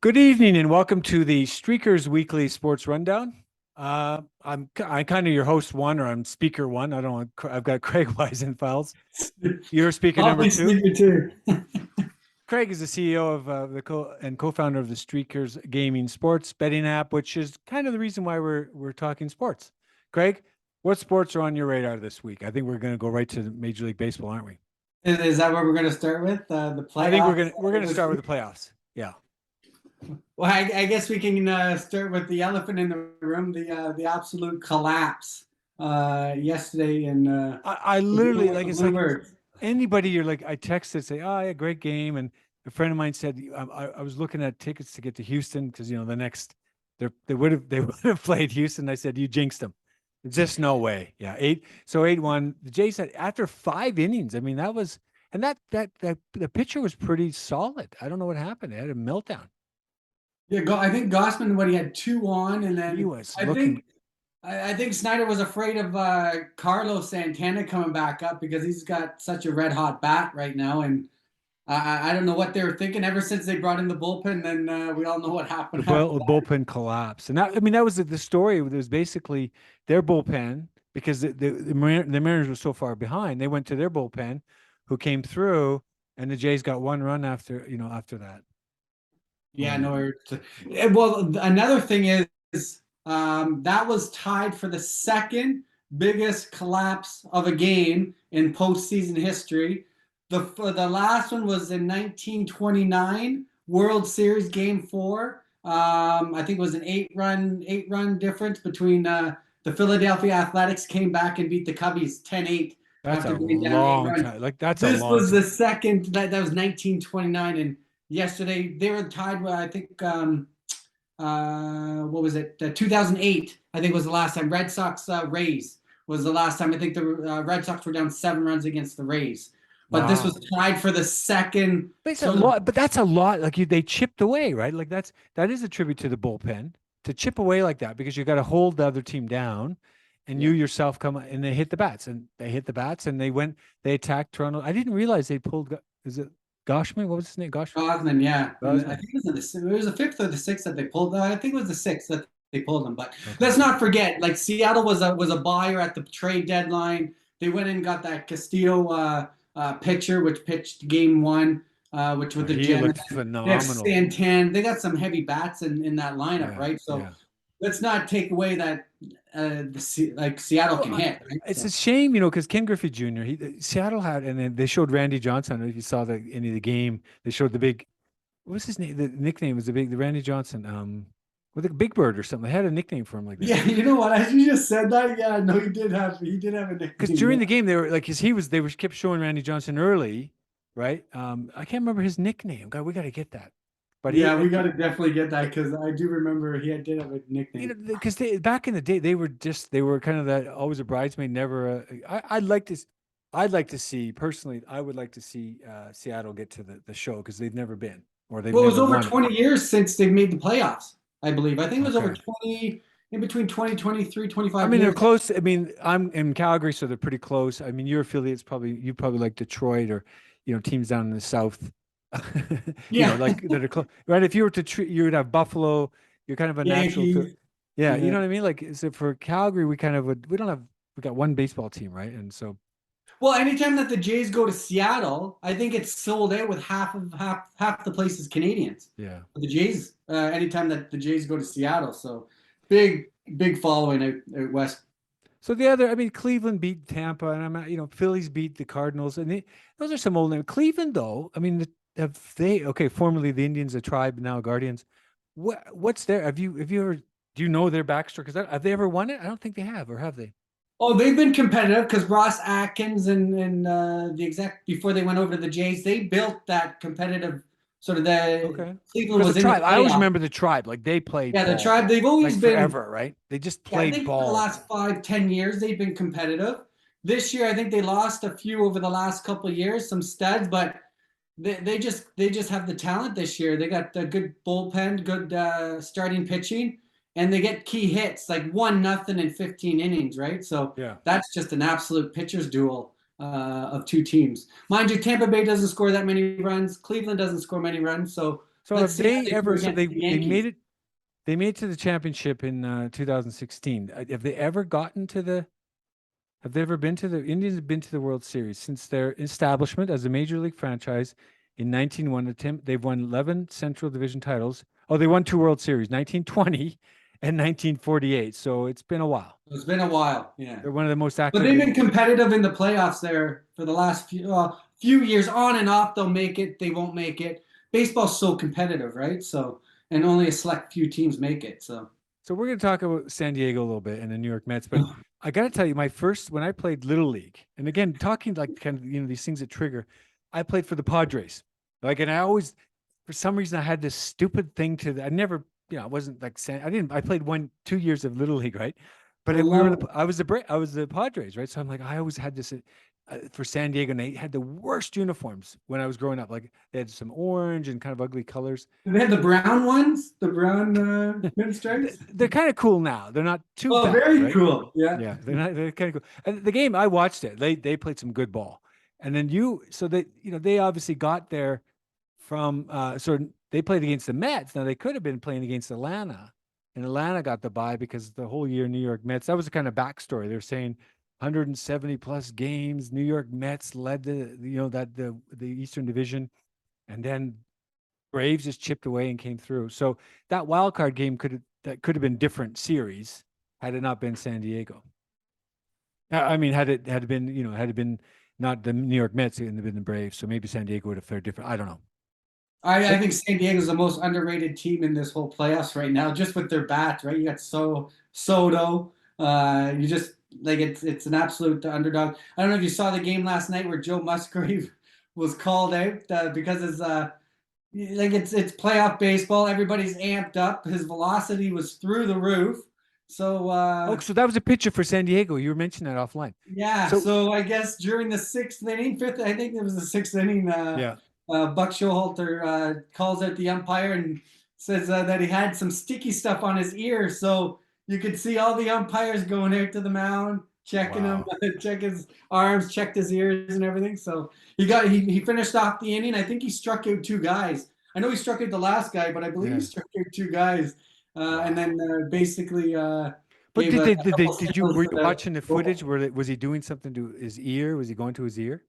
Good evening and welcome to the Streakers Weekly Sports Rundown. I'm kind of your host one, or I'm speaker one. I don't want. I've got Craig Weissenfels. You're speaker I'll number be two. sleepy too. Craig is the CEO of the co-founder of the Streakers Gaming Sports Betting app, which is kind of the reason why we're talking sports. Craig, what sports are on your radar this week? I think we're going to go right to Major League Baseball, aren't we? Is that what we're going to start with? The playoffs? I think we're gonna start with the playoffs. Yeah. Well, I guess we can start with the elephant in the room, the absolute collapse yesterday in I literally like it's like Bluebirds. anybody you're like I texted say, oh yeah, great game, and a friend of mine said I was looking at tickets to get to Houston because the next they would have played Houston. I said you jinxed them. Just no way. Yeah, 8-1. The Jays had after 5 innings. I mean that was and that the pitcher was pretty solid. I don't know what happened. They had a meltdown. Yeah, I think Gossman, what he had 2 on, and then He was I looking. think I think Snyder was afraid of Carlos Santana coming back up because he's got such a red hot bat right now, and I don't know what they were thinking ever since they brought in the bullpen. Then we all know what happened. The bullpen collapsed, and that was the story. It was basically their bullpen because the Mariners were so far behind. They went to their bullpen, who came through, and the Jays got 1 run after that. Yeah, no. Well, another thing is that was tied for the second biggest collapse of a game in postseason history. The last one was in 1929 World Series Game 4. I think it was an eight run difference between the Philadelphia Athletics came back and beat the Cubbies 10-8. That's a long time. Like that's this a long was time. the second that was 1929, and yesterday they were tied with I think what was it 2008 I think was the last time. Red Sox Rays was the last time. I think the Red Sox were down 7 runs against the Rays, but this was tied for the second. But it's a lot. But that's a lot. Like they chipped away, right? Like that is a tribute to the bullpen to chip away like that because you got to hold the other team down, and you yourself come and they hit the bats and they attacked Toronto. I didn't realize they pulled. Is it Goshman? What was his name? Gosman, yeah. Gosman. I think it was the 5th or the 6th that they pulled. I think it was the 6th that they pulled them. But let's not forget, like Seattle was a buyer at the trade deadline. They went and got that Castillo pitcher, which pitched game 1, which with the He looked phenomenal. Santan. They got some heavy bats in that lineup, right? So let's not take away that Seattle can hit. Right? It's a shame, because Ken Griffey Jr. Seattle had, and then they showed Randy Johnson. I don't know if you saw any of the game. They showed the big. What was his name? The nickname was the Randy Johnson. With a Big Bird or something. They had a nickname for him like that. Yeah, you know what? As you just said that, yeah, no, he did have a nickname. Because during the game they were like, they were kept showing Randy Johnson early, right? I can't remember his nickname. God, we got to get that. But we got to definitely get that because I do remember he did have a nickname. Because back in the day they were kind of that always a bridesmaid, never. I'd like to see personally. I would like to see Seattle get to the show because they've never been or they've. Well, it was over 20 years since they've made the playoffs. I believe. I think it was over 20, in between 20, 23, 25 I mean, years. they're close. I mean, I'm in Calgary, so they're pretty close. I mean, your affiliates you probably like Detroit or, teams down in the South. Like that are close, right? If you were to you would have Buffalo. You're kind of a natural. Yeah, you know what I mean? Like, so for Calgary, we got one baseball team, right? And so. Well, anytime that the Jays go to Seattle, I think it's sold out with half the place is Canadians. Yeah. The Jays, anytime that the Jays go to Seattle, so big following out west. So Cleveland beat Tampa, and Phillies beat the Cardinals, and those are some old names. Cleveland, though, I mean, formerly the Indians, a tribe, now Guardians. What's their? Do you know their backstory? Because have they ever won it? I don't think they have, or have they? Oh, they've been competitive because Ross Atkins and the exec before they went over to the Jays, they built that competitive sort of Cleveland was the tribe. I always remember the tribe, like they played. Yeah, the tribe. They've always been forever, right? They just played ball. For the last 5-10 years, they've been competitive. This year, I think they lost a few over the last couple of years, some studs, but they just have the talent this year. They got a good bullpen, good starting pitching. And they get key hits, like 1-0 in 15 innings, right? So that's just an absolute pitcher's duel of two teams. Mind you, Tampa Bay doesn't score that many runs. Cleveland doesn't score many runs. So So Let's have see how they they do ever? So against the Yankees. They made it to the championship in 2016. Have they ever gotten to the? Have they ever been to the Indians? Have been to the World Series since their establishment as a major league franchise in 1901. They've won 11 Central Division titles. Oh, they won two World Series, 1920 and 1948. So it's been a while. It's been a while, yeah. They're one of the most But active. they've been competitive in the playoffs there for the last few years, on and off. They'll make it, they won't make it. Baseball's so competitive, right? So, and only a select few teams make it. So, So we're going to talk about San Diego a little bit and the New York Mets, but I got to tell you, when I played Little League, and again, talking like kind of, these things that trigger, I played for the Padres. Like, and I always, for some reason, I had this stupid thing I never, I wasn't like saying, I played 2 years of Little League, right? But I was the Padres, right? So I'm like, I always had this for San Diego, and they had the worst uniforms when I was growing up. Like, they had some orange and kind of ugly colors. they had the brown ones, the brown pinstripes. They're kind of cool now. They're not too Oh, bad, very right? cool. Yeah. Yeah, they're kind of cool. And the game I watched it. They played some good ball. And then they obviously got there from they played against the Mets. Now they could have been playing against Atlanta. And Atlanta got the bye because the whole year New York Mets. That was the kind of backstory. They're saying 170 plus games. New York Mets led the Eastern Division, and then Braves just chipped away and came through. So that wild card game could have been different series had it not been San Diego. I mean, had it been not the New York Mets and been the Braves, so maybe San Diego would have fared different. I don't know. I think San Diego's the most underrated team in this whole playoffs right now, just with their bats, right? You got Soto. You just like it's an absolute underdog. I don't know if you saw the game last night where Joe Musgrave was called out because it's playoff baseball. Everybody's amped up. His velocity was through the roof. So So that was a pitcher for San Diego. You were mentioning that offline. yeah. So I guess during the fifth, I think it was the sixth inning. Yeah. Buck Showalter calls out the umpire and says that he had some sticky stuff on his ear. So you could see all the umpires going out to the mound, checking him, check his arms, checked his ears and everything. So he finished off the inning. I think he struck out two guys. I know he struck out the last guy, but I believe he struck out two guys. And then basically But were you the watching the footage? Was he doing something to his ear? Was he going to his ear?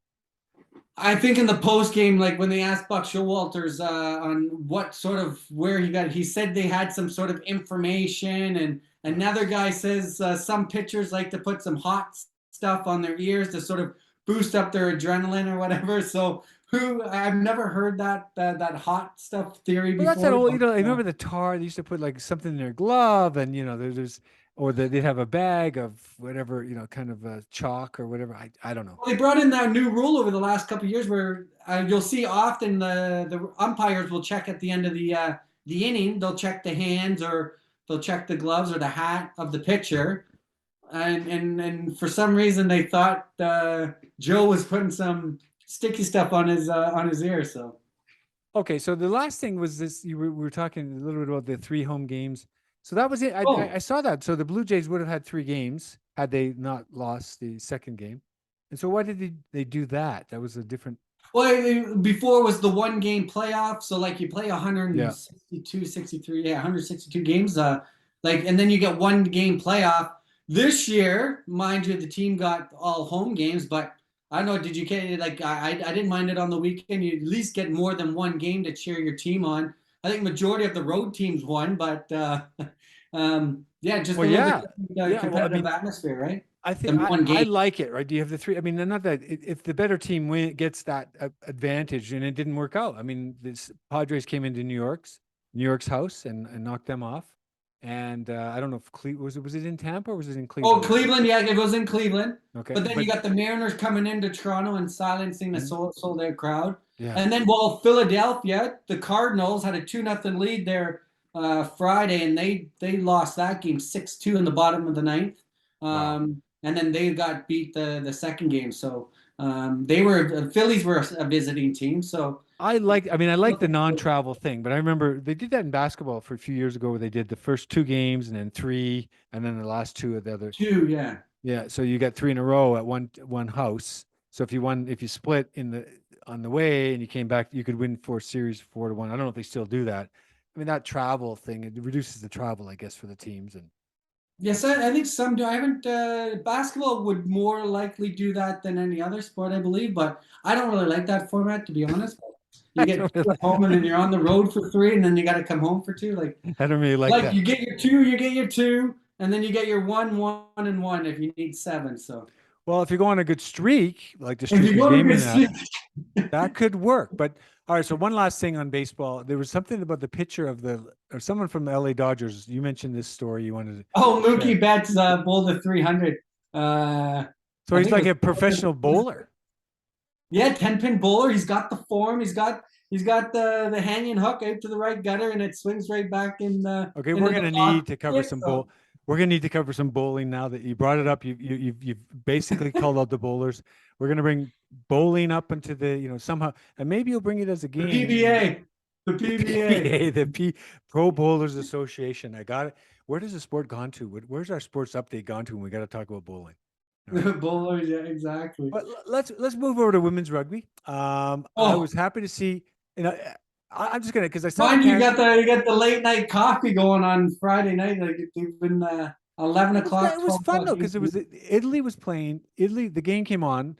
I think in the post game, like when they asked Buck Showalters on what sort of where he said they had some sort of information, and another guy says some pitchers like to put some hot stuff on their ears to sort of boost up their adrenaline or whatever. So I've never heard that hot stuff theory Well, before. that's that old. I remember the tar. They used to put like something in their glove, and they'd have a bag of whatever, kind of chalk or whatever. I don't know. Well, they brought in that new rule over the last couple of years where you'll see often the umpires will check at the end of the inning. They'll check the hands or they'll check the gloves or the hat of the pitcher. And for some reason they thought Joe was putting some sticky stuff on his ear. So Okay, so the last thing was this. We were talking a little bit about the 3 home games. So that was it. I saw that. So the Blue Jays would have had 3 games had they not lost the second game. And so why did they do that? That was a different. Well, before was the 1-game playoff. So like you play 162, 63, 162 games. And then you get 1-game playoff. This year, mind you, the team got all home games, but I don't know. Did you get like I didn't mind it on the weekend. You at least get more than 1 game to cheer your team on. I think majority of the road teams won, but just a little bit competitive atmosphere, right? I think I like it, right? Do you have the 3? I mean, not that if the better team gets that advantage, and it didn't work out. I mean, this Padres came into New York's house and knocked them off. And I don't know if was it in Tampa or was it in Cleveland? Oh, Cleveland, yeah, it was in Cleveland. Okay, but then you got the Mariners coming into Toronto and silencing the sold out crowd. Yeah. And then, Philadelphia, the Cardinals had a 2-0 lead there Friday, and they lost that game 6-2 in the bottom of the ninth. And then they got beat the second game. So the Phillies were a visiting team. So I like the non-travel thing, but I remember they did that in basketball for a few years ago where they did the first 2 games and then 3, and then the last 2 of the other. 2, yeah. Yeah. So you got 3 in a row at one house. So if you split on the way and you came back, you could win 4 series 4-1. I don't know if they still do that. I mean, that travel thing, it reduces the travel, I guess, for the teams. And Yes, I think some do. I haven't. Basketball would more likely do that than any other sport, I believe. But I don't really like that format, to be honest. You I get don't two really, at home, and then you're on the road for three, and then you got to come home for two. I don't really like Like that. you get your two, you get your two, and then you get your one, and one if you need seven. So Well, if you go on a good streak, like the if streak you of go to gaming good that, sleep, that could work. But all right, so one last thing on baseball. There was something about the pitcher of the, or someone from the LA Dodgers. You mentioned this story you wanted to oh, share. Mookie Betts bowled a 300. So I he's think like it a professional was. bowler. Yeah, 10-pin bowler. He's got the form. He's got the hanging hook out to the right gutter, and it swings right back in the Okay, into we're the gonna pocket. need to cover some bowl. So We're gonna need to cover some bowling now that you brought it up. You've basically called out the bowlers. We're gonna bring bowling up into the, somehow, and maybe you'll bring it as a the game. PBA, the The PBA, PBA, the Pro Bowlers Association. I got it. Where does the sport gone to? Where's our sports update gone to when we got to talk about bowling? All right. the bowlers. Yeah, exactly. But let's move over to women's rugby. I Oh, was happy to see. You know, I'm just gonna, because I saw the mind you, Canada. you got the late night coffee going on Friday night. Like they've been 11 o'clock, It was 12 fun o'clock. though, because it was Italy was playing. Italy, the game came on.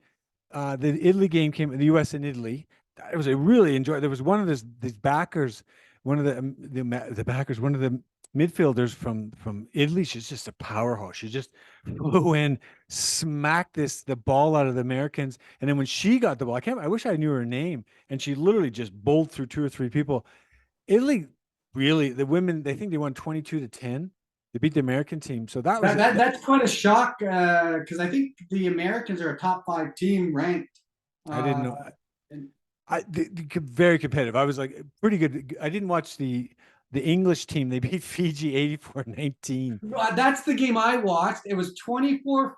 The Italy game came. The U.S. and Italy. It was a really enjoy. There was one of these backers, one of the backers, one of the midfielders from Italy. She's just a powerhouse. She just flew in, smacked the ball out of the Americans, and then when she got the ball, I wish I knew her name, and she literally just bowled through 2 or 3 people. Italy, really, the women, they think they won 22-10. They beat the American team. So that was That's quite a shock because I think the Americans are a top 5 team ranked. I didn't Uh, know. and Very competitive. I was like pretty good. I didn't watch the English team. They beat Fiji 84-19. That's the game I watched. It was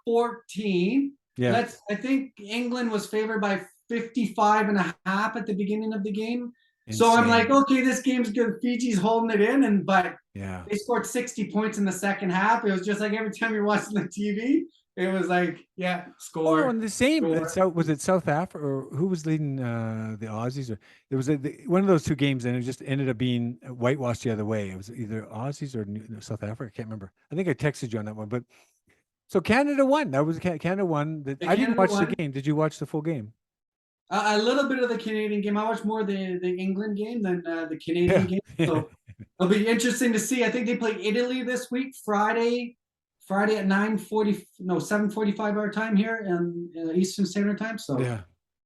24-14. Yeah, I think England was favored by 55 and a half at the beginning of the game. So I'm like, insane. okay, this game's good. Fiji's holding it in, but Yeah. they scored 60 points in the second half. It was just like every time you're watching the TV, it was like, yeah, Oh no, score, and the same. score. Was it South Africa or who was leading the Aussies? Or there was one of those two games, and it just ended up being whitewashed the other way. It was either Aussies or South Africa. I can't remember. I think I texted you on that one. But so Canada won. That was Canada won. The I didn't Canada watch the won. game. Did you watch the full game? A little bit of the Canadian game. I watched more of the England game than the Canadian Yeah. game. So it'll be interesting to see. I think they play Italy this week, Friday at 9:40, no 7:45 our time here and Eastern Standard Time. So Yeah.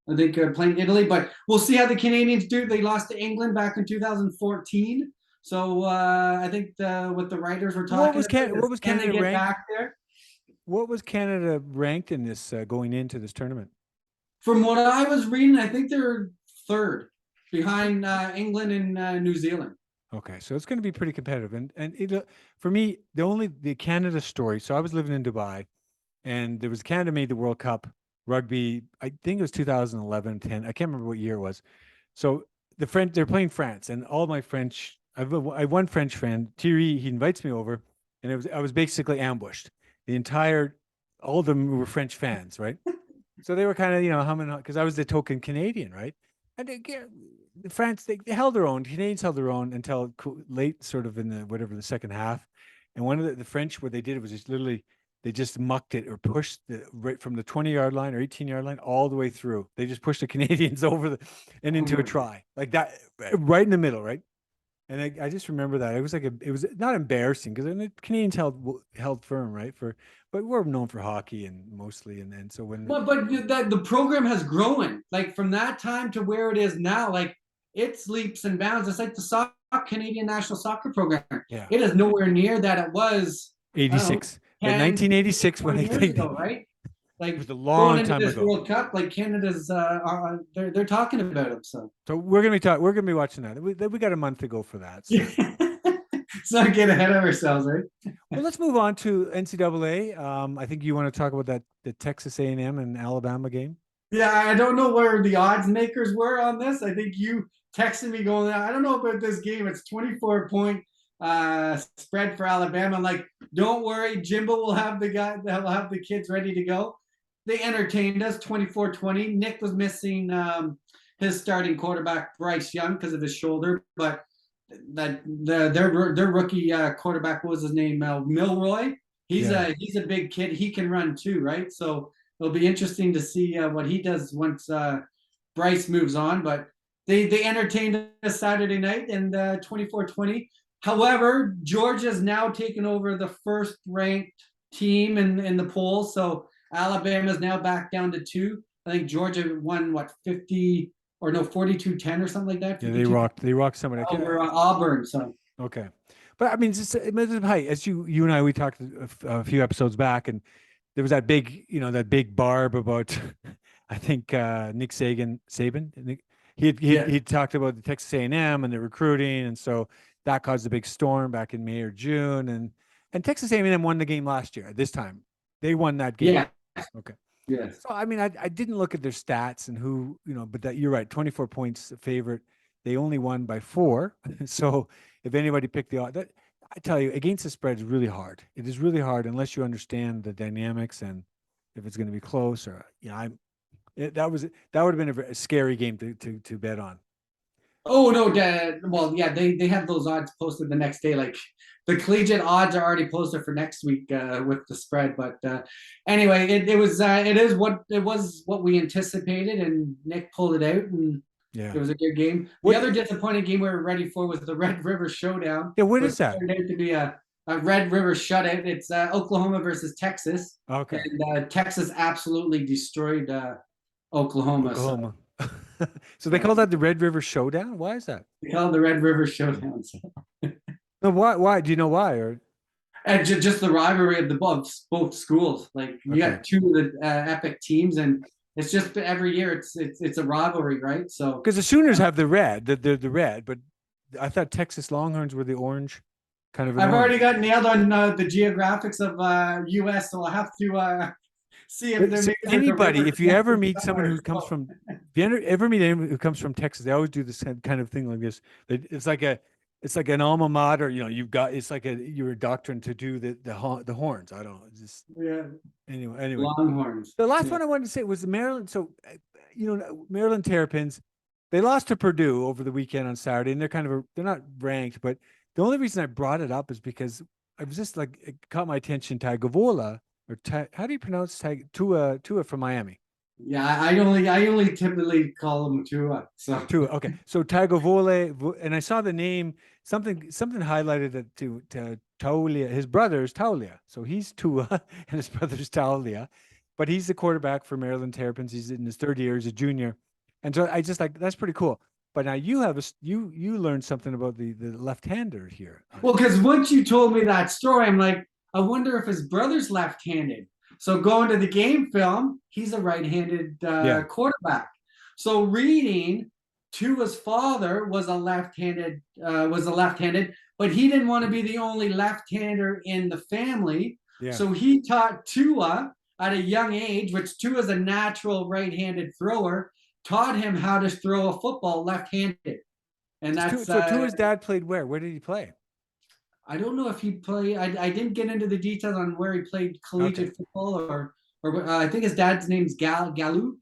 I think playing Italy, but we'll see how the Canadians do. They lost to England back in 2014. So I think what the writers were talking about What is was can they Canada get ranked? back there? What was Canada ranked in this going into this tournament? From what I was reading, I think they're third behind England and New Zealand. Okay, so it's going to be pretty competitive, and for me, the Canada story. So I was living in Dubai, and there was Canada made the World Cup rugby. I think it was 2011, 10. I can't remember what year it was. So they're playing France, and all my French. I have one French friend, Thierry. He invites me over, and I was basically ambushed. All of them were French fans, right? So they were kind of, humming because I was the token Canadian, right? And France, they held their own. Canadians held their own until late, sort of in the second half. And one of the French, what they did was just literally, they just mucked it or pushed right from the 20-yard line or 18-yard line all the way through. They just pushed the Canadians over and into a try like that, right in the middle, right? And I just remember that it was not embarrassing because the Canadians held firm, right? But we're known for hockey and mostly, and then so when But that the program has grown like from that time to where it is now. Like it's leaps and bounds. It's like the Canadian national soccer program. yeah, It is nowhere near that it was. I don't know, 86, that 10, 1986 when 20 they years played, ago, it right? Like was a going long into time this ago. World Cup, like Canada's, they're talking about them. So So we're gonna be watching that. We got a month to go for that. So. let's not get ahead of ourselves, right? Well, let's move on to NCAA. I think you want to talk about the Texas A&M and Alabama game. Yeah, I don't know where the odds makers were on this. I think you texted me going, I don't know about this game. It's 24-point spread for Alabama. I'm like, don't worry, Jimbo will have they'll have the kids ready to go. They entertained us 24-20. Nick was missing his starting quarterback Bryce Young because of his shoulder, but their rookie quarterback, what was his name? Milroy. Yeah. He's a big kid. He can run too, right? So it'll be interesting to see what he does once Bryce moves on. But they entertained us Saturday night and 24-20. However, Georgia's now taken over the first ranked team in the poll. So Alabama's now back down to 2. I think Georgia won what 50 or no 42-10 or something like that. Yeah, 52 they rocked somebody. over Auburn. So Okay. But I mean, hey, as you and I, we talked a few episodes back, and there was that big, that big barb about, I think Nick Saban. He talked about the Texas A&M and the recruiting, and so that caused a big storm back in May or June, and Texas A&M won the game last year. This time, they won that game. yeah, Okay. yes. So I mean, I didn't look at their stats and who, but that you're right, 24 points favorite. They only won by 4. So if anybody picked the odd, I tell you, against the spread is really hard. It is really hard unless you understand the dynamics and if it's going to be close or that would have been a scary game to bet on. Oh no, well, yeah, they have those odds posted the next day. Like the collegiate odds are already posted for next week with the spread. But anyway, it was what we anticipated, and Nick pulled it out, and Yeah. it was a good game. The other disappointing game we were ready for was the Red River Showdown. Yeah, what is that? Turned out to be a Red River Shutout. It's Oklahoma versus Texas. Okay. And Texas absolutely destroyed Oklahoma. So so they call that the Red River Showdown? Why is that? They call it the Red River Showdown. No, why? Do you know why? Or And just the rivalry of both schools. Like you got 2 of the epic teams, and it's just every year it's a rivalry, right? So because the Sooners have the red, they're the red, but I thought Texas Longhorns were the orange, kind of. I've already got nailed on the geographics of U.S., so I'll have to see if there's anybody. If you ever meet someone who comes from, if you ever meet anyone who comes from Texas, they always do this kind of thing like this. It's like an alma mater. You've got you're a doctrine to do the horns. I don't know. It's just Anyway. Longhorns. The last one I wanted to say was the Maryland. So, Maryland Terrapins, they lost to Purdue over the weekend on Saturday, and they're not ranked. But the only reason I brought it up is because I was just it caught my attention. Tagovailoa, how do you pronounce Tua from Miami? Yeah, I only typically call him Tua. So Tua, okay. So Tagovailoa, and I saw the name. Something highlighted that to Taulia. His brother is Taulia, so he's Tua, and his brother's Taulia, but he's the quarterback for Maryland Terrapins. He's in his 3rd year, he's a junior, and so I just that's pretty cool. But now you have you learned something about the left-hander here. Well, because once you told me that story, I'm like, I wonder if his brother's left-handed. So going to the game film, he's a right-handed quarterback. So reading Tua's father was a left-handed, but he didn't want to be the only left-hander in the family. Yeah. So he taught Tua at a young age, which Tua's a natural right-handed thrower, taught him how to throw a football left-handed. And that's so Tua's dad played where? Where did he play? I don't know if he played. I didn't get into the details on where he played collegiate football, or I think his dad's name's Galu, Galu.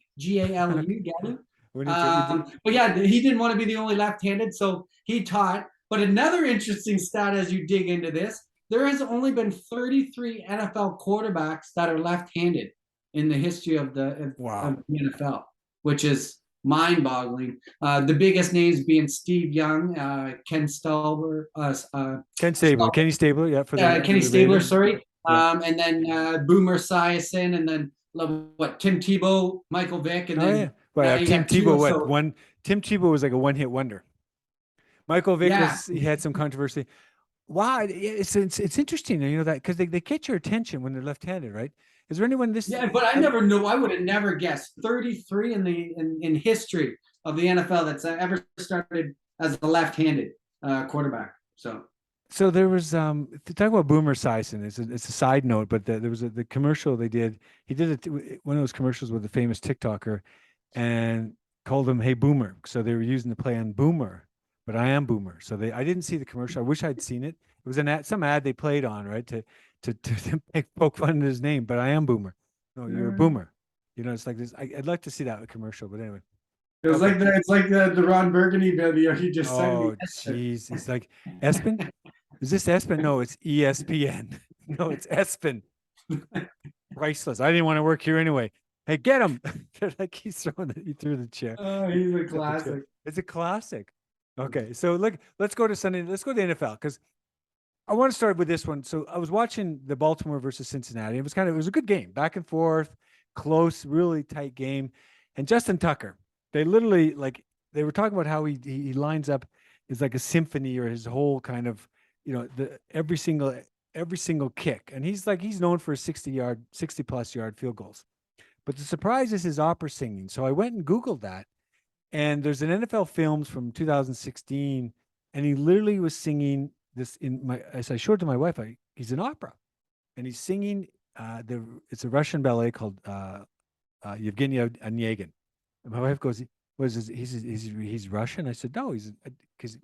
But yeah, he didn't want to be the only left-handed, so he taught. But another interesting stat as you dig into this, there has only been 33 NFL quarterbacks that are left-handed in the history of the NFL, which is mind-boggling. The biggest names being Steve Young, Kenny Stabler, yeah, Kenny Stabler, sorry, and then Boomer Esiason, and then Tim Tebow, Michael Vick, and then Tim Tebow. Tim Tebow was like a one-hit wonder. Michael Vick he had some controversy. Wow, it's interesting, that because they catch your attention when they're left-handed, right? Is there anyone this? Yeah, but I never knew. I would have never guessed 33 in history of the NFL that's ever started as a left-handed quarterback. So there was to talk about Boomer Esiason. It's a side note, but there was the commercial they did. He did one of those commercials with a famous TikToker, and called him "Hey Boomer." So they were using the play on Boomer, but I am Boomer. So I didn't see the commercial. I wish I'd seen it. It was some ad they played on, right, to poke fun at his name, but I am Boomer. No, you're a boomer. It's like this. I'd like to see that commercial, but anyway. Okay. It's like the Ron Burgundy video you just sent me. Oh, jeez. He's like, Espen? Is this Espen? No, it's ESPN. No, it's Espen. Priceless. I didn't want to work here anyway. Hey, get him. They're like, he's throwing he threw the chair. Oh, he's a Picked up the chair. classic. It's a classic. Okay. So look, let's go to Sunday. Let's go to the NFL because I want to start with this one. So I was watching the Baltimore versus Cincinnati. It was a good game, back and forth, close, really tight game. And Justin Tucker, they literally they were talking about how he lines up is like a symphony or his whole kind of, the every single kick. And he's known for 60 plus yard field goals. But the surprise is his opera singing. So I went and Googled that. And there's an NFL Films from 2016, and he literally was singing this as I showed to my wife, he's an opera, and he's singing it's a Russian ballet called Yevgeny Onegin. And my wife goes, "What is this? He's Russian?" I said, "No, he's because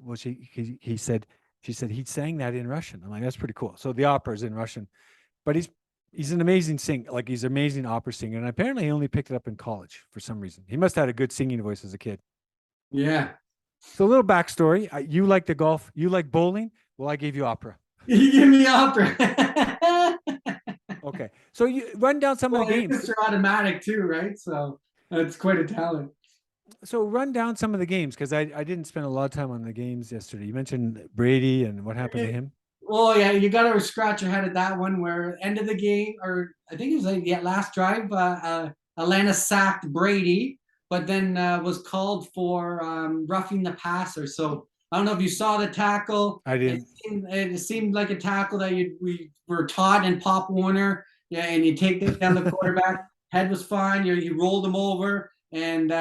she said he sang that in Russian." I'm like, "That's pretty cool." So the opera is in Russian, but he's an amazing he's an amazing opera singer, and apparently he only picked it up in college for some reason. He must have had a good singing voice as a kid. Yeah. So a little backstory: you like the golf, you like bowling. Well, I gave you opera. You give me opera. Okay, so you run down some of the games. Mr. Automatic too, right? So that's quite a talent. So run down some of the games because I didn't spend a lot of time on the games yesterday. You mentioned Brady and what happened to him. Well, yeah, you got to scratch your head at that one where end of the game, or I think it was like last drive, Atlanta sacked Brady, but then was called for roughing the passer. So I don't know if you saw the tackle. I didn't. It seemed like a tackle that we were taught in Pop Warner. Yeah, and you take down the quarterback. Head was fine. You rolled him over, and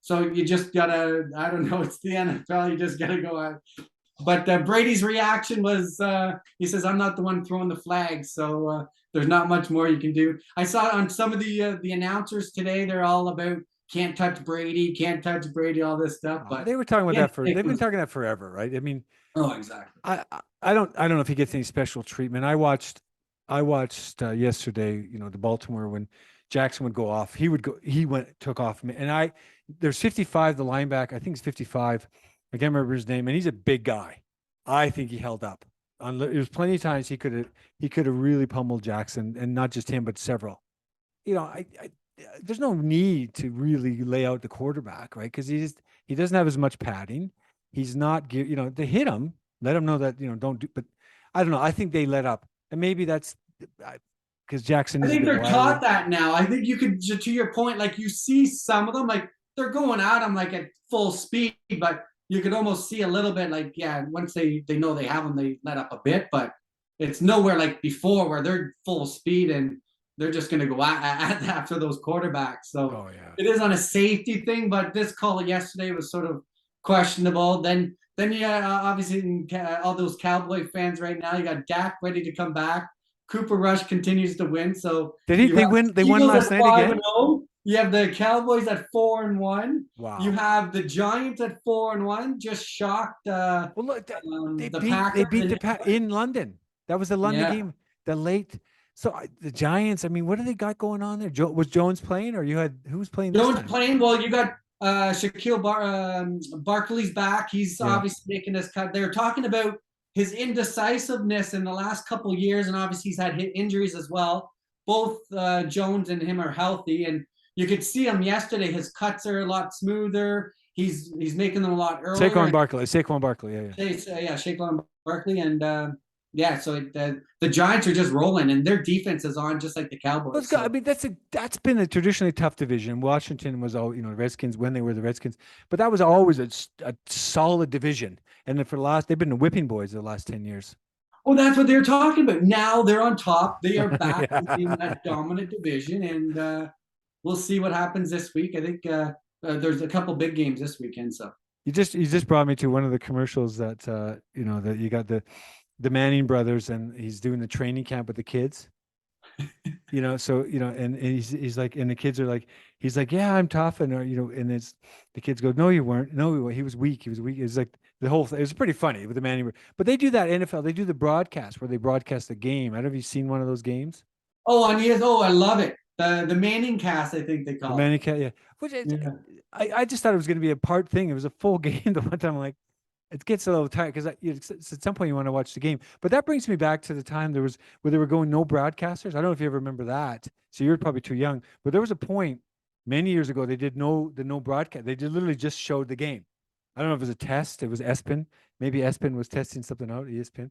so you just gotta. I don't know. It's the NFL. You just gotta go out. But Brady's reaction was, he says, "I'm not the one throwing the flag, so there's not much more you can do." I saw on some of the announcers today; they're all about can't touch Brady, all this stuff. But they were talking about that they've been talking that forever, right? I mean, oh, exactly. I don't know if he gets any special treatment. I watched yesterday, the Baltimore when Jackson would go off, took off, and there's 55, the linebacker, I think it's 55. I can't remember his name, and he's a big guy. I think he held up. There's plenty of times he could have really pummeled Jackson, and not just him, but several. There's no need to really lay out the quarterback, right? Because he doesn't have as much padding. He's not, they hit him, let him know that don't do. But I don't know. I think they let up, and maybe that's because Jackson. I think they're taught that now. I think you could, to your point, like you see some of them, like they're going at them like at full speed, but you could almost see a little bit like, once they know they have them, they let up a bit, but it's nowhere like before where they're full speed and they're just going to go after those quarterbacks. So It is on a safety thing, but this call yesterday was sort of questionable. Then obviously all those Cowboy fans right now, you got Dak ready to come back. Cooper Rush continues to win. So they win? They won last night again. You have the Cowboys at 4-1. Wow. You have the Giants at 4-1. Just shocked. Well, look, they beat the Packers in London. That was the London game. The late. So the Giants. I mean, what do they got going on there? Was Jones playing, or who was playing? Jones playing. Well, you got Shaquille Barkley's back. He's obviously making this cut. They're talking about his indecisiveness in the last couple of years, and obviously he's had injuries as well. Both Jones and him are healthy, and you could see him yesterday. His cuts are a lot smoother. He's making them a lot earlier. Saquon Barkley, Saquon Barkley, and so the Giants are just rolling, and their defense is on just like the Cowboys. I mean, that's been a traditionally tough division. Washington was all Redskins when they were the Redskins, but that was always a solid division. And then they've been the whipping boys the last 10 years. Well, that's what they're talking about. Now they're on top. They are back in that dominant division, and we'll see what happens this week. I think there's a couple big games this weekend. So you just brought me to one of the commercials that that you got the Manning brothers, and he's doing the training camp with the kids. And he's like, and the kids are like, he's like, yeah, I'm tough, and and it's the kids go, no, you weren't, no, he was weak. It's like the whole thing. It was pretty funny with the Manning, but they do that NFL. They do the broadcast where they broadcast the game. I don't know if you've seen one of those games. Oh, and I love it. the Manning cast, I think they The call it. Manning cat, yeah. Which Yeah. I just thought it was going to be a part thing. It was a full game. The one time, I'm like, it gets a little tired because at some point you want to watch the game. But that brings me back to the time there was where they were going no broadcasters. I don't know if you ever remember that. So you're probably too young, but there was a point many years ago they did no broadcast. They did literally just showed the game. I don't know if it was a test. It was ESPN. Maybe ESPN was testing something out. ESPN.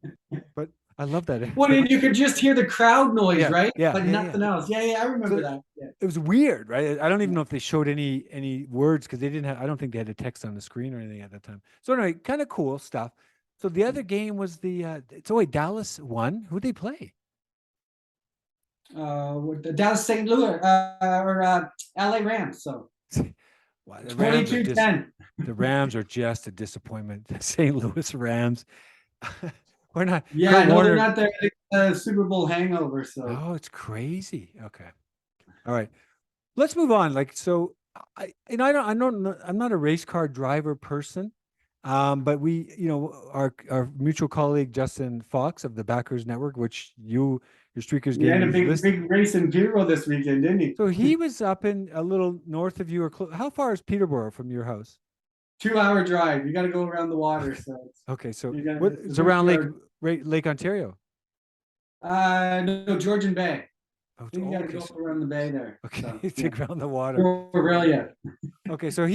But I love that. Well, and you could just hear the crowd noise, Yeah, right? yeah, But yeah, yeah. nothing else. Yeah, yeah, I remember So that. Yeah. it was weird, right? I don't even know if they showed any words because they didn't have. I don't think they had the text on the screen or anything at that time. So anyway, kind of cool stuff. So the other game was the. So wait, Dallas won. Who they play? With the Dallas St. Louis or LA Rams. So Wow, the Rams are just 22-10. the Rams are just a disappointment. The St. Louis Rams. We're not. Yeah, Kurt I know they're Warner. not the Super Bowl hangover. So Oh, it's crazy. Okay. All right. Let's move on. Like, so I don't, I'm not a race car driver person. But we, our mutual colleague, Justin Fox of the Backers Network, which your streakers he game, had a you've listened. big race in Peterborough this weekend, didn't he? So he was up in a little north of you or how far is Peterborough from your house? 2 hour drive. You got to go around the water. So Okay. So you got what it's it's a around good Lake Ontario. no, Georgian Bay. Oh, I think you got to okay. go around the bay there. Okay. So, Take around the water. Aurelia. Okay. So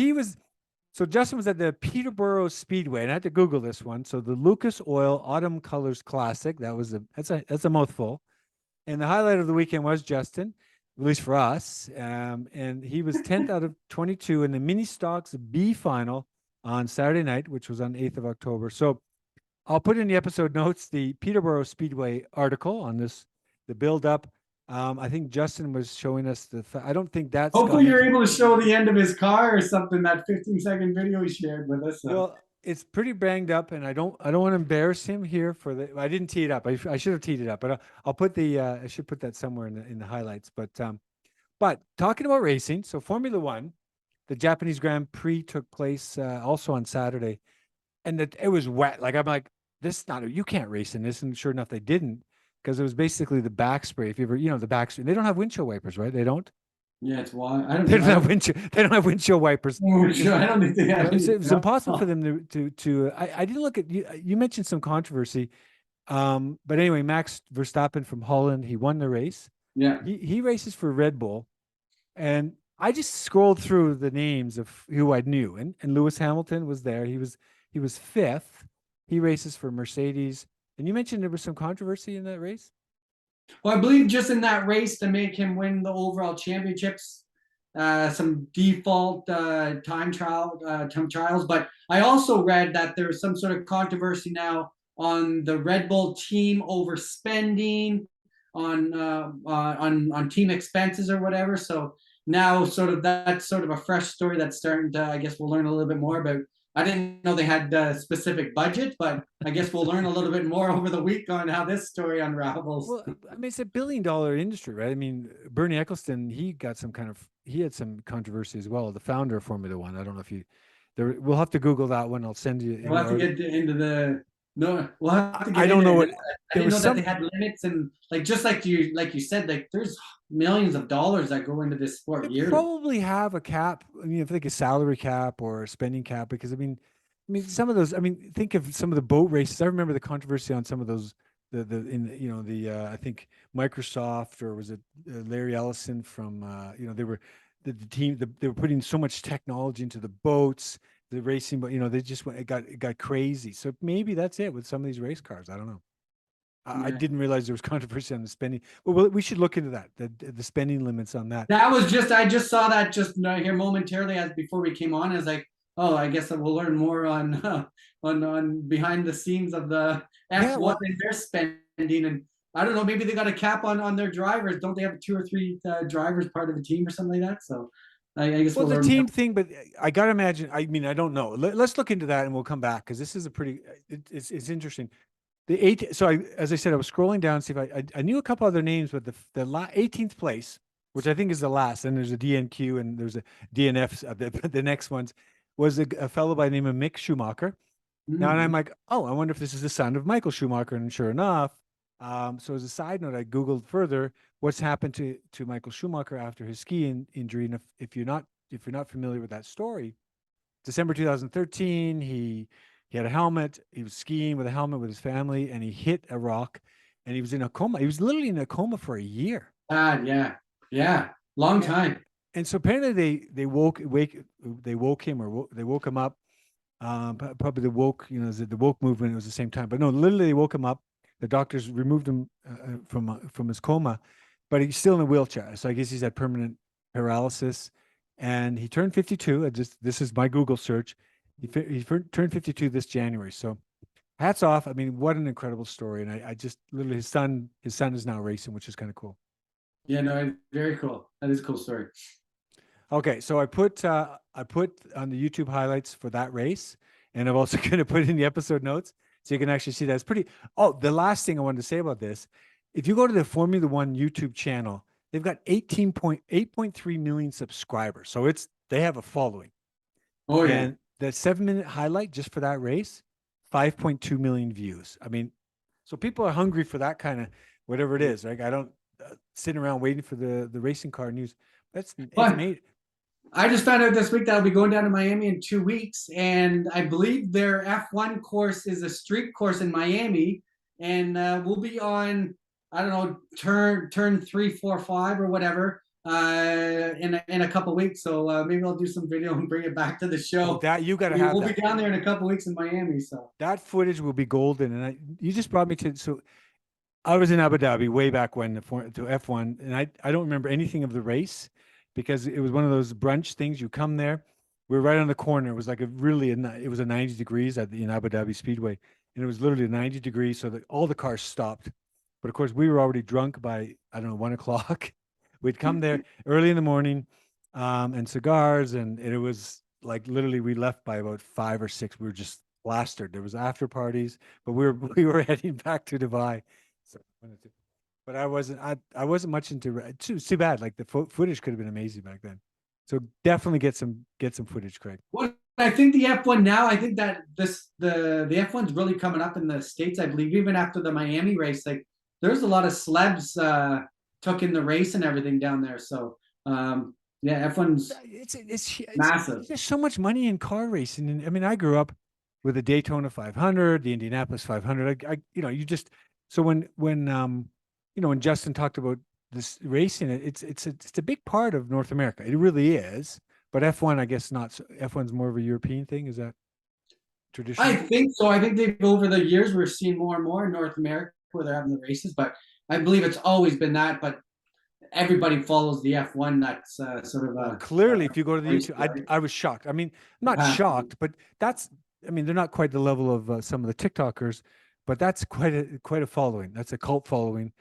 Justin was at the Peterborough Speedway, and I had to Google this one. So the Lucas Oil Autumn Colors Classic. That's a mouthful. And the highlight of the weekend was Justin, at least for us. And he was 10th out of 22 in the mini stocks B final on Saturday night, which was on 8th of October. So I'll put in the episode notes the Peterborough Speedway article on this, the build up. I think Justin was showing us I don't think that's Hopefully gone you're into. able to show the end of his car or something, that 15-second video he shared with us. Well, it's pretty banged up, and I don't want to embarrass him here for the. I didn't tee it up. I should have teed it up, but I'll put the. I should put that somewhere in the highlights. But talking about racing, so Formula One, the Japanese Grand Prix took place also on Saturday, and it was wet. Like I'm like, this is not you can't race in this, and sure enough, they didn't because it was basically the back spray. If you ever, the back spray, they don't have windshield wipers, right? They don't. Yeah, it's why I don't. They don't have windshield. They don't have windshield wipers. I don't think they have. It was impossible for them to. I didn't look at you. You mentioned some controversy, but anyway, Max Verstappen from Holland, he won the race. Yeah. He races for Red Bull, and I just scrolled through the names of who I knew, and Lewis Hamilton was there. He was fifth. He races for Mercedes, and you mentioned there was some controversy in that race. Well, I believe just in that race to make him win the overall championships, some default time trials. But I also read that there's some sort of controversy now on the Red Bull team overspending on team expenses or whatever. So now that's sort of a fresh story that's starting to. I guess we'll learn a little bit more about. I didn't know they had a specific budget, but I guess we'll learn a little bit more over the week on how this story unravels. Well, I mean, it's $1 billion industry, right? I mean, Bernie Eccleston, he had some controversy as well. The founder of Formula One. I don't know if we'll have to Google that one. I'll send you. We'll have to get into the. No, we'll have to get. I don't know what. I didn't know that they had limits and just like you said, like there's millions of dollars that go into this sport They yearly. probably have a cap. I mean, if like a salary cap or a spending cap, because I mean, some of those. I mean, think of some of the boat races. I remember the controversy on some of those. I think Microsoft or was it Larry Ellison from they were the team. They were putting so much technology into the boats, the racing, but they just went. It got crazy. So maybe that's it with some of these race cars. I don't know. I didn't realize there was controversy on the spending. Well, we should look into that. The spending limits on that. That was I just saw that just here momentarily as before we came on. I was like, oh, I guess we'll learn more on behind the scenes of the F1 and their spending. And I don't know, maybe they got a cap on their drivers. Don't they have 2 or 3 drivers part of a team or something like that? So I guess well, the team thing, but I gotta imagine. I mean, I don't know. Let's look into that and we'll come back because this is a pretty. It's interesting. As I said, I was scrolling down to see if I knew a couple other names, but the 18th place, which I think is the last, and there's a DNQ and there's a DNF. The next ones was a fellow by the name of Mick Schumacher. Now, and I'm like, oh, I wonder if this is the son of Michael Schumacher, and sure enough, So as a side note, I Googled further what's happened to Michael Schumacher after his ski injury. And if you're not familiar with that story, December 2013, he had a helmet. He was skiing with a helmet with his family, and he hit a rock, and he was in a coma. He was literally in a coma for a year. Yeah, long And, time. and so apparently they woke him they woke him up. Probably the woke, the woke movement. It was the same time, but no, literally they woke him up. The doctors removed him from his coma, but he's still in a wheelchair. So I guess he's had permanent paralysis, and he turned 52. This is my Google search. Turned 52 this January. So hats off. I mean, what an incredible story. And I just literally his son is now racing, which is kind of cool. Yeah, no, very cool. That is a cool story. Okay, so I put on the YouTube highlights for that race, and I'm also going to put in the episode notes so you can actually see that. It's pretty. Oh, the last thing I wanted to say about this, if you go to the Formula One YouTube channel, they've got 8.3 million subscribers, so they have a following. Oh yeah. And the 7-minute highlight just for that race, 5.2 million views. I mean, so people are hungry for that kind of whatever it is. Like I don't sit around waiting for the racing car news. It's made. I just found out this week that I'll be going down to Miami in 2 weeks, and I believe their F1 course is a street course in Miami, and we'll be on, I don't know, turn 3, 4, 5 or whatever in a couple weeks. So maybe I'll do some video and bring it back to the show. Oh, that you got to have. We'll that. be down there in a couple weeks in Miami, so that footage will be golden. And you just brought me to so. I was in Abu Dhabi way back when to F1, and I don't remember anything of the race because it was one of those brunch things. You come there, we were right on the corner. It was like it was a 90 degrees in Abu Dhabi Speedway, and it was literally 90 degrees, so that all the cars stopped. But of course, we were already drunk by I don't know 1 o'clock. We'd come there early in the morning, and cigars, and it was like literally we left by about 5 or 6. We were just plastered. There was after parties, but we were heading back to Dubai. So, but I wasn't much into it's too bad. Like the footage could have been amazing back then. So definitely get some footage, Craig. Well, I think the F1 now, I think that the F1's really coming up in the States, I believe, even after the Miami race. Like there's a lot of celebs took in the race and everything down there. So yeah, F1's it's massive. There's so much money in car racing. And I mean, I grew up with the Daytona 500, the Indianapolis 500. You just so when Justin talked about this racing, it's a big part of North America. It really is. But F1, I guess not. F1's more of a European thing. Is that traditional? I think so. I think they've over the years we're seeing more and more in North America where they're having the races, but I believe it's always been that. But everybody follows the F1. That's sort of a clearly. If you go to the YouTube, right? I was shocked. I mean, not shocked, but they're not quite the level of some of the TikTokers, but that's quite a following. That's a cult following.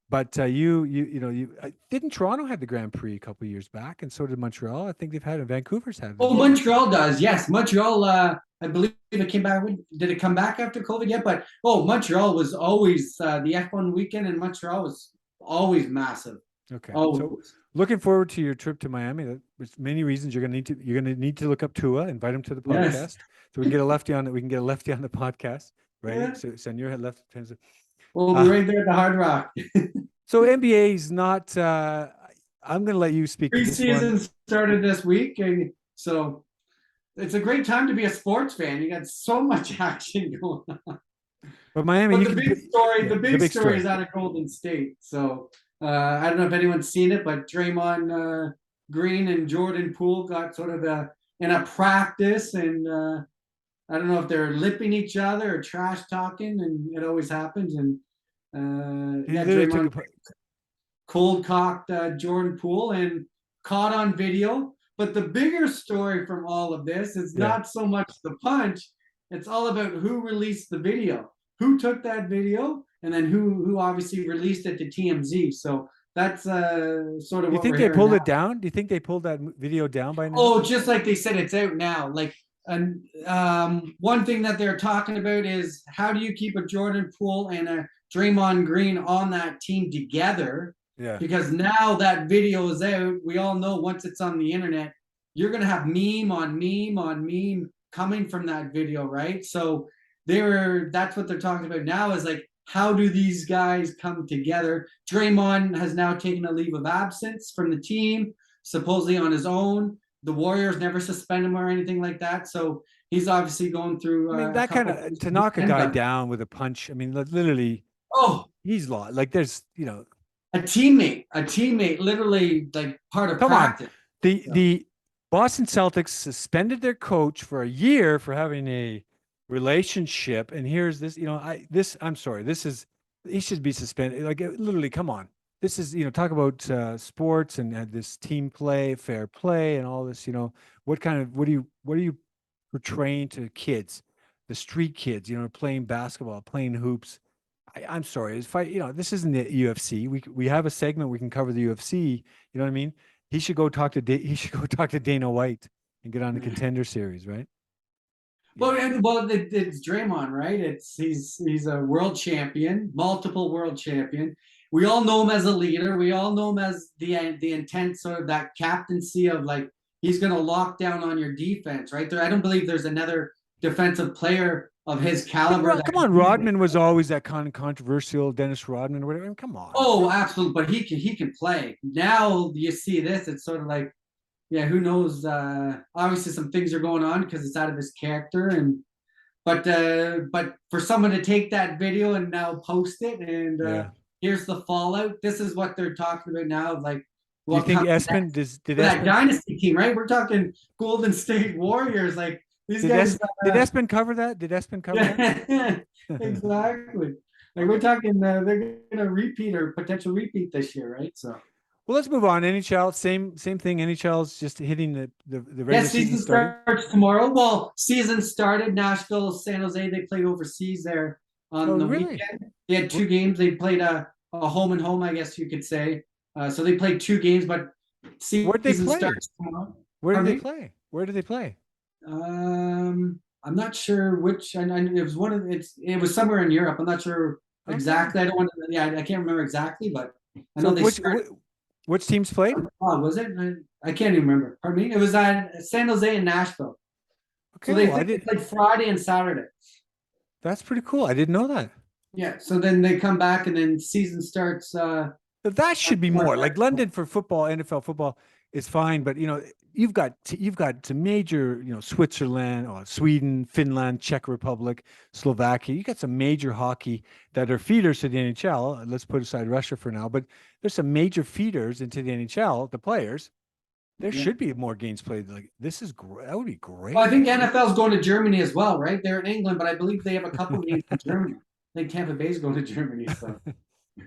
But didn't Toronto had the Grand Prix a couple of years back, and so did Montreal. I think they've had it. Vancouver's had it. Oh, Montreal does. Yes, Montreal. I believe it came back. Did it come back after COVID yet? But Montreal was always the F1 weekend in Montreal was always massive. Okay. Always. So looking forward to your trip to Miami. There's many reasons you're gonna need to look up Tua, invite him to the podcast, Yes. so we can get a lefty on it. We can get a lefty on the podcast, right? Yeah. So send your head left. We'll be right there at the Hard Rock. So NBA is not. I'm going to let you speak. Preseason started this week, and so it's a great time to be a sports fan. You got so much action going on. But Miami, the big story is out of Golden State. So I don't know if anyone's seen it, but Draymond Green and Jordan Poole got sort of in a practice, and I don't know if they're lipping each other or trash talking, and it always happens. And Draymond cold cocked Jordan Poole and caught on video. But the bigger story from all of this is not so much the punch; it's all about who released the video, who took that video, and then who obviously released it to TMZ. So that's sort of. Do you think they pulled it down? Do you think they pulled that video down by now? Oh, just like they said, it's out now. Like, and one thing that they're talking about is how do you keep a Jordan Poole and a Draymond Green on that team together? Yeah. Because now that video is out, we all know once it's on the internet, you're gonna have meme on meme on meme coming from that video, right? So that's what they're talking about now is like, how do these guys come together? Draymond has now taken a leave of absence from the team, supposedly on his own. The Warriors never suspend him or anything like that. So he's obviously going through I mean, a that kind couple of to knock a guy down with a punch. I mean, literally, Oh, he's lost. Like, there's, a teammate, literally like part of come on. practice. The Boston Celtics suspended their coach for a year for having a relationship, and here's this. I'm sorry. He should be suspended. Like, literally, come on. This is, talk about sports and this team play, fair play, and all this. What are you portraying to kids, the street kids? Playing basketball, playing hoops. I'm sorry. It's fight. This isn't the UFC. We have a segment we can cover the UFC. You know what I mean? He should go talk to he should go talk to Dana White and get on the Contender Series, right? Well, it's Draymond, right? He's a world champion, multiple world champion. We all know him as a leader. We all know him as the intense sort of that captaincy of like he's going to lock down on your defense, right? I don't believe there's another defensive player of his caliber. Come on, Rodman was always that kind of controversial. Dennis Rodman or whatever. I mean, come on. Oh, absolutely. But he can play. Now you see this, it's sort of like, yeah, who knows? Obviously some things are going on because it's out of his character, but for someone to take that video and now post it and here's the fallout. This is what they're talking about now. Like, do you think Espen did that dynasty team, right? We're talking Golden State Warriors, like these guys. Did Espen cover that? Did Espen cover that? Exactly. Like we're talking, they're going to repeat or potential repeat this year, right? So. Well, let's move on. NHL, same thing. NHL's just hitting the regular season starts tomorrow. Well, season started. Nashville, San Jose. They played overseas there on the weekend. They had 2 games. They played a home and home, I guess you could say. So they played 2 games, but season starts tomorrow. Where did they play? Where did they play? I'm not sure which. It was one of it was somewhere in Europe. I'm not sure exactly. I don't want to. Yeah, I can't remember exactly, but I know which teams played? Oh, was it? I can't even remember. Pardon me. It was at San Jose and Nashville. Okay, so they played Friday and Saturday. That's pretty cool. I didn't know that. Yeah. So then they come back and then season starts. But that should be more like London for football. NFL football is fine, but you've got some major, Switzerland or Sweden, Finland, Czech Republic, Slovakia. You got some major hockey that are feeders to the NHL. Let's put aside Russia for now, but there's some major feeders into the NHL, the players. There should be more games played. Like, this is great. That would be great. Well, I think NFL's going to Germany as well, right? They're in England, but I believe they have a couple games in Germany. I think Tampa Bay's going to Germany. So.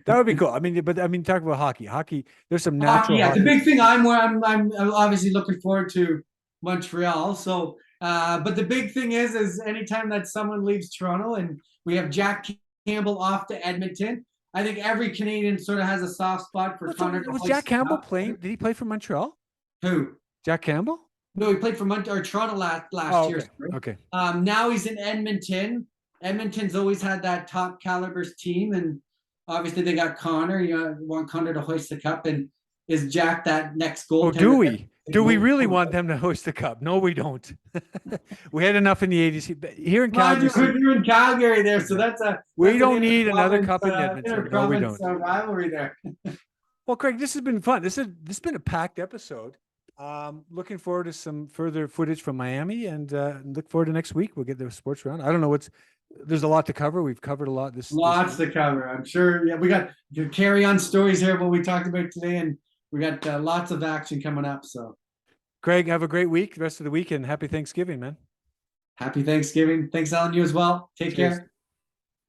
That would be cool. Talk about hockey. Hockey, there's some natural. The big thing I'm obviously looking forward to Montreal. So, but the big thing is anytime that someone leaves Toronto and we have Jack Campbell off to Edmonton, I think every Canadian sort of has a soft spot for Connor. Was Jack Campbell playing? Did he play for Montreal? Who? Jack Campbell? No, he played for Toronto last year. Sorry. Okay. Now he's in Edmonton. Edmonton's always had that top calibers team, and obviously they got Connor. You want Connor to hoist the cup, and is Jack that next goal? Oh, do we? Do we really want them to hoist the cup? No, we don't. We had enough in the 80s. Here in Calgary. You're in Calgary there, so that's we don't need another cup in Edmonton. No, we don't. Rivalry there. Well, Craig, this has been fun. This has been a packed episode. Looking forward to some further footage from Miami, and look forward to next week. We'll get the sports round. I don't know there's a lot to cover. We've covered a lot. Lots to cover. I'm sure. Yeah, we got carry on stories here of what we talked about today, and we got lots of action coming up. So, Craig, have a great week, the rest of the week, and happy Thanksgiving, man. Happy Thanksgiving. Thanks, Alan. You as well. Take care.